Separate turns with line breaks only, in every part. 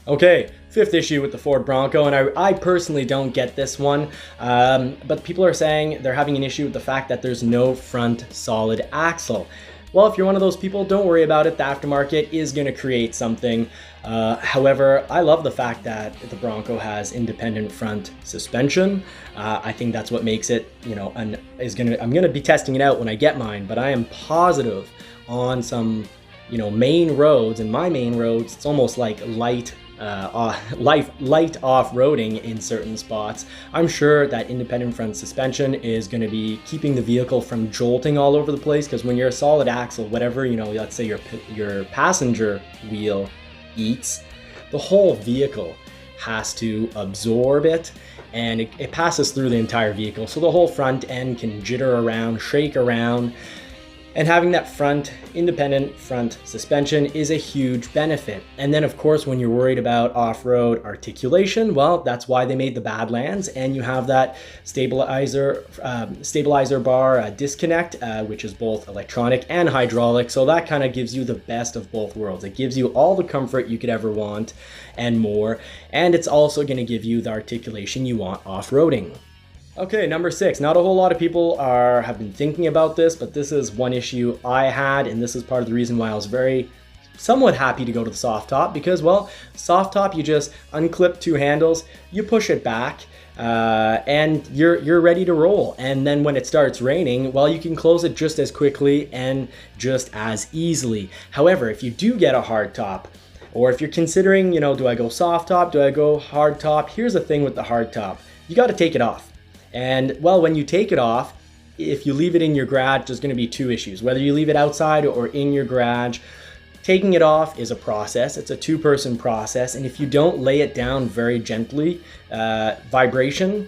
Okay, fifth issue with the Ford Bronco, and I personally don't get this one, but people are saying they're having an issue with the fact that there's no front solid axle. Well, if you're one of those people, don't worry about it. The aftermarket is going to create something. However, I love the fact that the Bronco has independent front suspension. I think that's what makes it, I'm going to be testing it out when I get mine, but I am positive on some, main roads, and my main roads, it's almost like light off-roading in certain spots. I'm sure that independent front suspension is going to be keeping the vehicle from jolting all over the place, because when you're a solid axle, whatever, let's say your passenger wheel eats, the whole vehicle has to absorb it, and it passes through the entire vehicle, so the whole front end can jitter around, shake around. And having that independent front suspension is a huge benefit. And then of course, when you're worried about off-road articulation, well, that's why they made the Badlands, and you have that stabilizer bar disconnect, which is both electronic and hydraulic. So that kind of gives you the best of both worlds. It gives you all the comfort you could ever want and more. And it's also going to give you the articulation you want off-roading. Okay, number 6. Not a whole lot of people have been thinking about this, but this is one issue I had, and this is part of the reason why I was somewhat happy to go to the soft top, because, well, soft top, you just unclip 2 handles, you push it back, and you're ready to roll. And then when it starts raining, well, you can close it just as quickly and just as easily. However, if you do get a hard top, or if you're considering, do I go soft top, do I go hard top? Here's the thing with the hard top. You got to take it off. And well, when you take it off, if you leave it in your garage, there's going to be 2 issues. Whether you leave it outside or in your garage, taking it off is a process. It's a 2-person process. And if you don't lay it down very gently, vibration,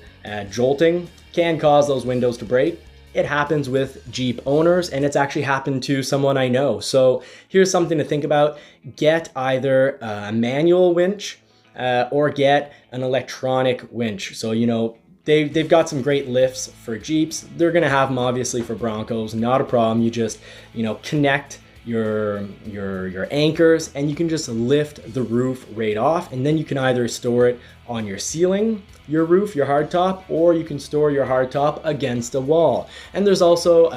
jolting can cause those windows to break. It happens with Jeep owners, and it's actually happened to someone I know. So here's something to think about. Get either a manual winch or get an electronic winch. So, They've got some great lifts for Jeeps. They're gonna have them obviously for Broncos, not a problem. You just, connect your anchors, and you can just lift the roof right off, and then you can either store it on your ceiling, your roof, your hardtop, or you can store your hardtop against a wall. And there's also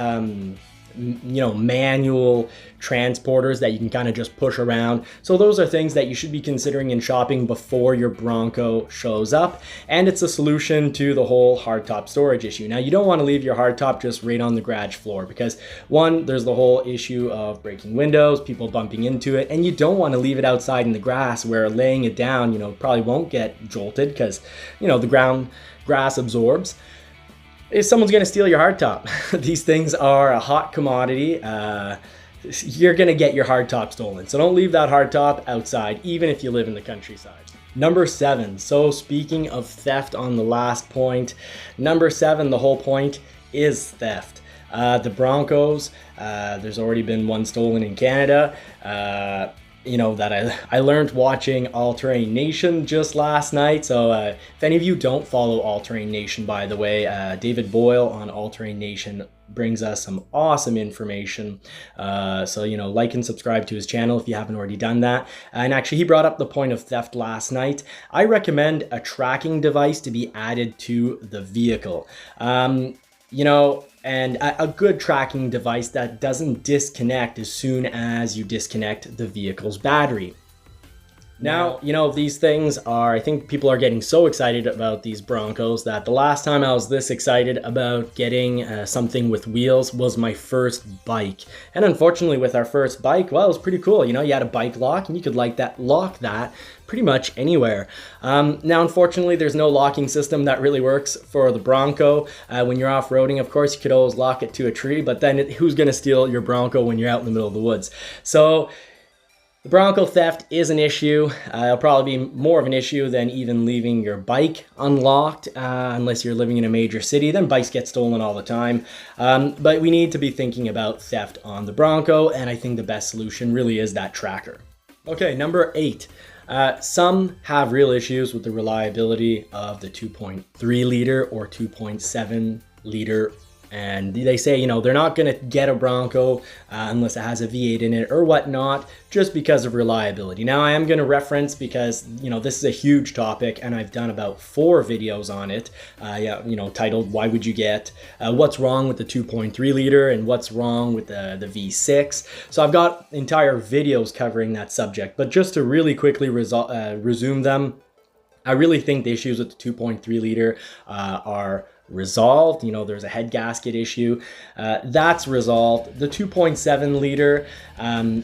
manual transporters that you can kind of just push around. So those are things that you should be considering in shopping before your Bronco shows up. And it's a solution to the whole hardtop storage issue. Now, you don't want to leave your hardtop just right on the garage floor, because one, there's the whole issue of breaking windows, people bumping into it, and you don't want to leave it outside in the grass where laying it down, probably won't get jolted, because, the grass absorbs. If someone's going to steal your hardtop, these things are a hot commodity. You're going to get your hardtop stolen. So don't leave that hardtop outside, even if you live in the countryside. Number 7. So speaking of theft on the last point, number 7, the whole point is theft. The Broncos, there's already been one stolen in Canada. That I learned watching All Terrain Nation just last night. So if any of you don't follow All Terrain Nation, by the way, David Boyle on All Terrain Nation brings us some awesome information. So like and subscribe to his channel if you haven't already done that. And actually, he brought up the point of theft last night. I recommend a tracking device to be added to the vehicle. And a good tracking device that doesn't disconnect as soon as you disconnect the vehicle's battery. Now, these things I think people are getting so excited about these Broncos that the last time I was this excited about getting something with wheels was my first bike. And unfortunately, with our first bike, well, it was pretty cool. You had a bike lock, and you could lock that pretty much anywhere. Now, unfortunately, there's no locking system that really works for the Bronco. When you're off-roading, of course, you could always lock it to a tree, but then who's going to steal your Bronco when you're out in the middle of the woods? So the Bronco theft is an issue. It'll probably be more of an issue than even leaving your bike unlocked, unless you're living in a major city. Then bikes get stolen all the time. But we need to be thinking about theft on the Bronco, and I think the best solution really is that tracker. Okay, number 8. Some have real issues with the reliability of the 2.3 liter or 2.7 liter And they say, you know, they're not going to get a Bronco unless it has a V8 in it or whatnot, just because of reliability. Now, I am going to reference, because, you know, this is a huge topic and I've done about 4 videos on it, you know, titled Why Would You Get, What's Wrong with the 2.3 liter and What's Wrong with the V6. So I've got entire videos covering that subject, but just to really quickly resume them, I really think the issues with the 2.3 liter are resolved. You know, there's a head gasket issue that's resolved. The 2.7 liter,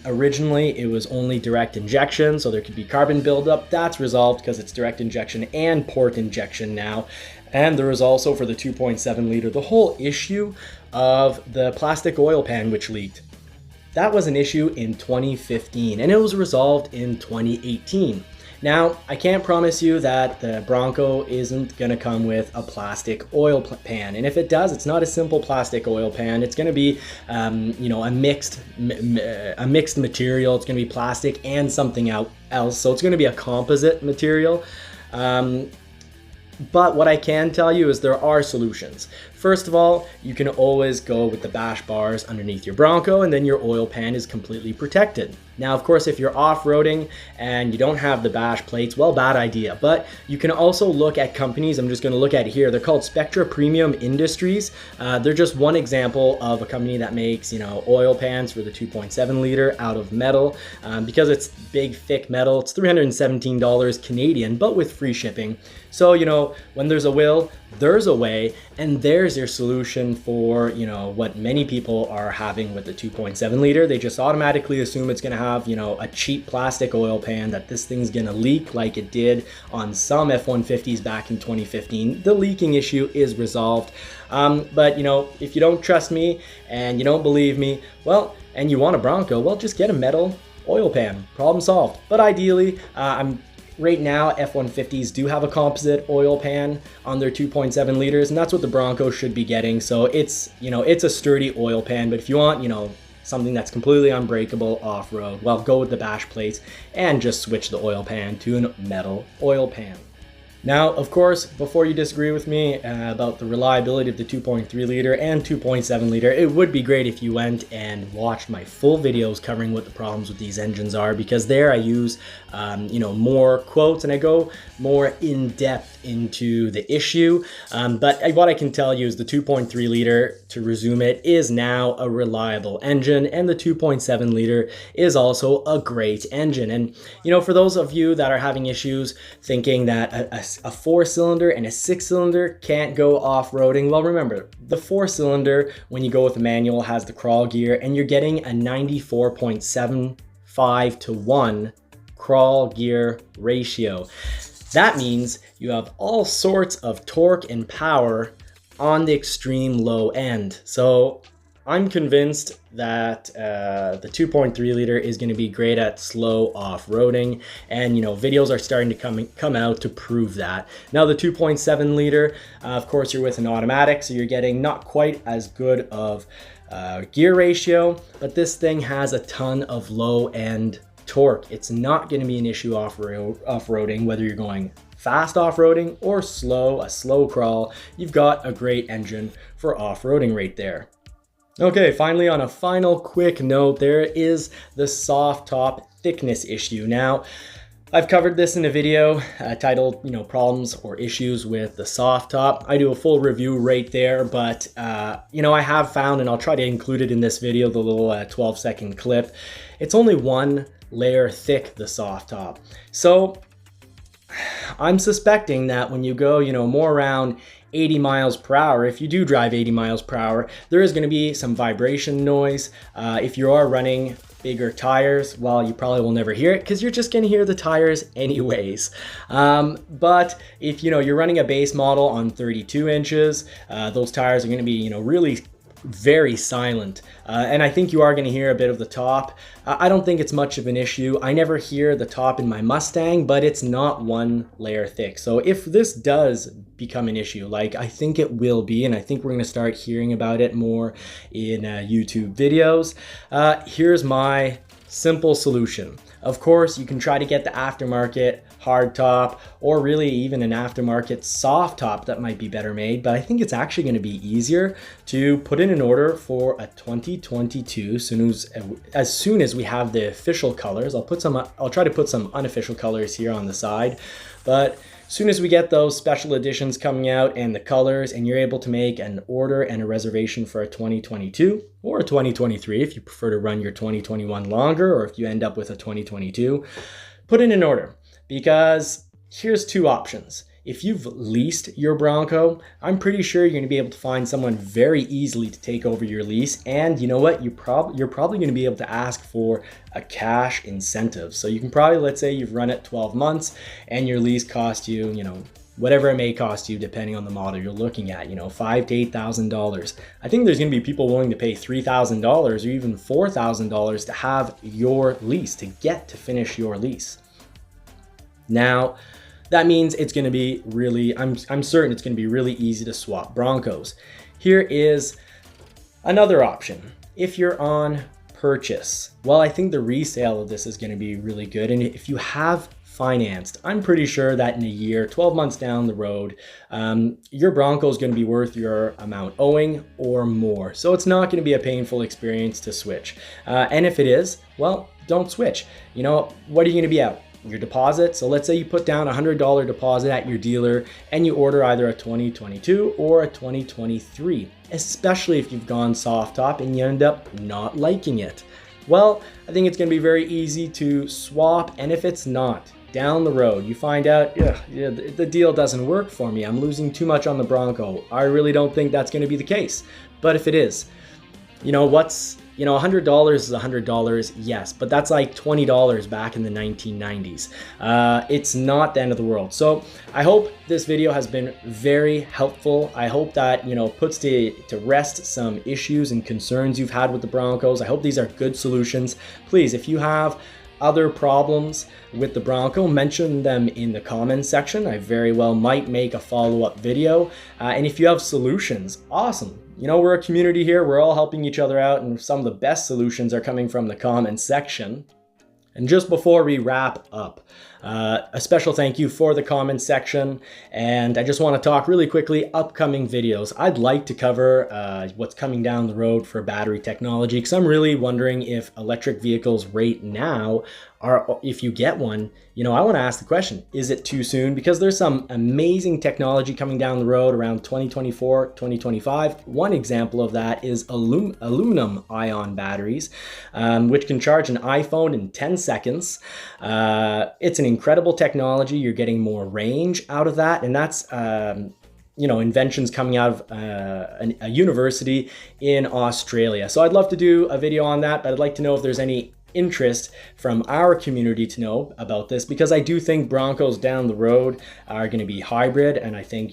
originally it was only direct injection, so there could be carbon buildup. That's resolved because it's direct injection and port injection now. And there was also, for the 2.7 liter, the whole issue of the plastic oil pan which leaked. That was an issue in 2015 and it was resolved in 2018. Now, I can't promise you that the Bronco isn't going to come with a plastic oil pan. And if it does, it's not a simple plastic oil pan. It's going to be, you know, a mixed material. It's going to be plastic and something else. So it's going to be a composite material. But what I can tell you is there are solutions. First of all, you can always go with the bash bars underneath your Bronco, and then your oil pan is completely protected. Now, of course, if you're off-roading and you don't have the bash plates, well, bad idea. But you can also look at companies, I'm just gonna look at here, they're called Spectra Premium Industries. They're just one example of a company that makes, you know, oil pans for the 2.7 liter out of metal. Because it's big, thick metal, it's $317 Canadian, but with free shipping. So, you know, when there's a will, there's a way, and there's your solution for, you know, what many people are having with the 2.7 liter. They just automatically assume it's gonna have, you know, a cheap plastic oil pan, that this thing's gonna leak like it did on some F-150s back in 2015. The leaking issue is resolved. But, you know, if you don't trust me and you don't believe me, well, and you want a Bronco, well, just get a metal oil pan. Problem solved. But ideally, right now, F-150s do have a composite oil pan on their 2.7 liters, and that's what the Bronco should be getting. So it's, you know, it's a sturdy oil pan, but if you want, you know, something that's completely unbreakable off-road, well, go with the bash plates and just switch the oil pan to a metal oil pan. Now, of course, before you disagree with me about the reliability of the 2.3 liter and 2.7 liter, it would be great if you went and watched my full videos covering what the problems with these engines are, because there I use, you know, more quotes and I go more in depth into the issue. But what I can tell you is the 2.3 liter, to resume it, is now a reliable engine, and the 2.7 liter is also a great engine. And, you know, for those of you that are having issues thinking that a 4-cylinder and a 6-cylinder can't go off-roading, well, remember, the 4-cylinder, when you go with the manual, has the crawl gear, and you're getting a 94.75 to 1 crawl gear ratio. That means you have all sorts of torque and power on the extreme low end. So I'm convinced that the 2.3 liter is going to be great at slow off-roading, and, you know, videos are starting to come out to prove that. Now, the 2.7 liter, of course, you're with an automatic, so you're getting not quite as good of gear ratio, but this thing has a ton of low-end torque. It's not going to be an issue off-roading, whether you're going fast off-roading or slow, a slow crawl. You've got a great engine for off-roading right there. Okay, finally, on a final quick note, there is the soft top thickness issue. Now, I've covered this in a video titled, you know, problems or issues with the soft top. I do a full review right there, but, you know, I have found, and I'll try to include it in this video, the little 12-second clip, it's only 1 layer thick, the soft top. So I'm suspecting that when you go, you know, more around 80 miles per hour, if you do drive 80 miles per hour, there is going to be some vibration noise. If you are running bigger tires, well, you probably will never hear it because you're just going to hear the tires anyways. But if, you know, you're running a base model on 32 inches, those tires are going to be, you know, really very silent, and I think you are going to hear a bit of the top. I don't think it's much of an issue. I never hear the top in my Mustang, but it's not 1 layer thick. So if this does become an issue, like I think it will be, and I think we're going to start hearing about it more in YouTube videos, here's my simple solution. Of course, you can try to get the aftermarket hardtop, or really even an aftermarket soft top that might be better made, but I think it's actually going to be easier to put in an order for a 2022 as soon as we have the official colors. I'll try to put some unofficial colors here on the side, but as soon as we get those special editions coming out and the colors, and you're able to make an order and a reservation for a 2022 or a 2023 if you prefer to run your 2021 longer, or if you end up with a 2022, put in an order, because here's two options. If you've leased your Bronco, I'm pretty sure you're going to be able to find someone very easily to take over your lease. And you know what? You're probably going to be able to ask for a cash incentive. So you can probably, let's say you've run it 12 months and your lease cost you, whatever it may cost you, depending on the model you're looking at, $5,000 to $8,000. I think there's going to be people willing to pay $3,000 or even $4,000 to have your lease, to get to finish your lease. Now, that means it's going to be I'm certain it's going to be really easy to swap Broncos. Here is another option. If you're on purchase, well, I think the resale of this is going to be really good. And if you have financed, I'm pretty sure that in a year, 12 months down the road, your Bronco is going to be worth your amount owing or more. So it's not going to be a painful experience to switch. And if it is, well, don't switch. What are you going to be out? Your deposit. So let's say you put down a $100 deposit at your dealer and you order either a 2022 or a 2023, especially if you've gone soft top and you end up not liking it. Well, I think it's going to be very easy to swap. And if it's not, down the road, you find out, the deal doesn't work for me. I'm losing too much on the Bronco. I really don't think that's going to be the case. But if it is, $100 is $100, yes, but that's like $20 back in the 1990s. It's not the end of the world. So I hope this video has been very helpful. I hope that, puts to rest some issues and concerns you've had with the Broncos. I hope these are good solutions. Please, if you have other problems with the Bronco, mention them in the comments section. I very well might make a follow-up video. And if you have solutions, awesome. We're a community here. We're all helping each other out, and some of the best solutions are coming from the comments section. And just before we wrap up, a special thank you for the comments section. And I just want to talk really quickly, upcoming videos. I'd like to cover what's coming down the road for battery technology, because I'm really wondering if electric vehicles right now if you get one, I want to ask the question, is it too soon? Because there's some amazing technology coming down the road around 2024, 2025. One example of that is aluminum ion batteries, which can charge an iPhone in 10 seconds. It's an incredible technology. You're getting more range out of that. And that's, inventions coming out of a university in Australia. So I'd love to do a video on that, but I'd like to know if there's any interest from our community to know about this, because I do think Broncos down the road are going to be hybrid, and I think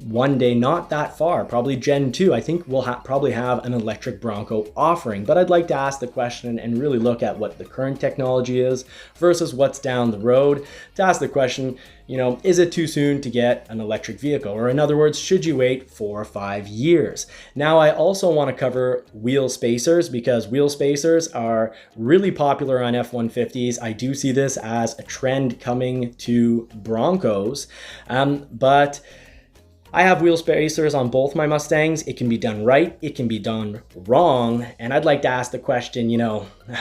one day, not that far, probably Gen 2, I think we'll probably have an electric Bronco offering. But I'd like to ask the question and really look at what the current technology is versus what's down the road, to ask the question, is it too soon to get an electric vehicle? Or in other words, should you wait 4 or 5 years? Now, I also want to cover wheel spacers, because wheel spacers are really popular on F-150s. I do see this as a trend coming to Broncos, but I have wheel spacers on both my Mustangs. It can be done right, it can be done wrong, and I'd like to ask the question,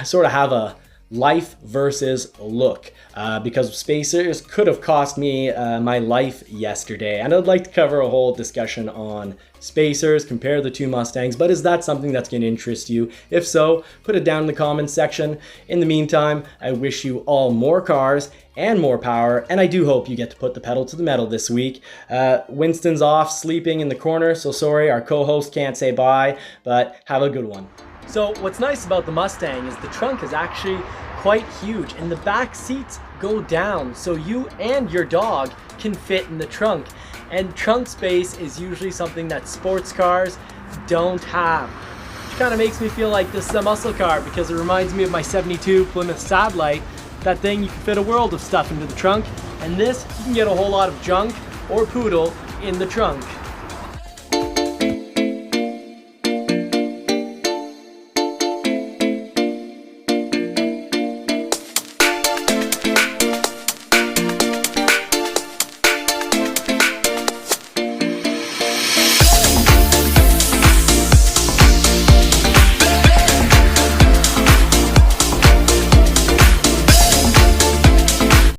sort of have a life versus look, because spacers could have cost me my life yesterday. And I'd like to cover a whole discussion on spacers, compare the two Mustangs. But is that something that's going to interest you? If so, put it down in the comments section. In the meantime, I wish you all more cars and more power, and I do hope you get to put the pedal to the metal this week. Winston's off sleeping in the corner, so sorry our co-host can't say bye, but have a good one. So what's nice about the Mustang is the trunk is actually quite huge, and the back seats go down, so you and your dog can fit in the trunk. And trunk space is usually something that sports cars don't have. Which kind of makes me feel like this is a muscle car, because it reminds me of my 72 Plymouth Satellite. That thing, you can fit a world of stuff into the trunk, and this, you can get a whole lot of junk or poodle in the trunk.